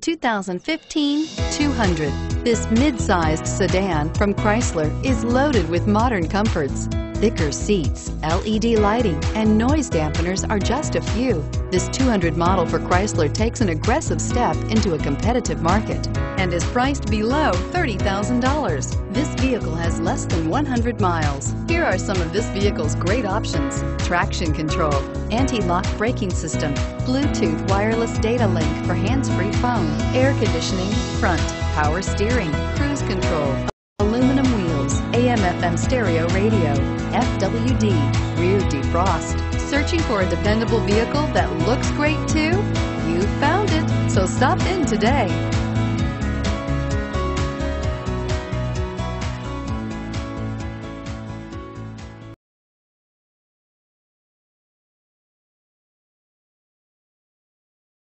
2015 200. This mid-sized sedan from Chrysler is loaded with modern comforts. Thicker seats, LED lighting, and noise dampeners are just a few. This 200 model for Chrysler takes an aggressive step into a competitive market and is priced below $30,000. This vehicle has less than 100 miles. Here are some of this vehicle's great options: traction control, anti-lock braking system, Bluetooth wireless data link for hands-free phone, air conditioning, front, power steering, cruise control, aluminum wheels, AM/FM stereo radio, FWD, rear defrost. Searching for a dependable vehicle that looks great too? You found it, so stop in today.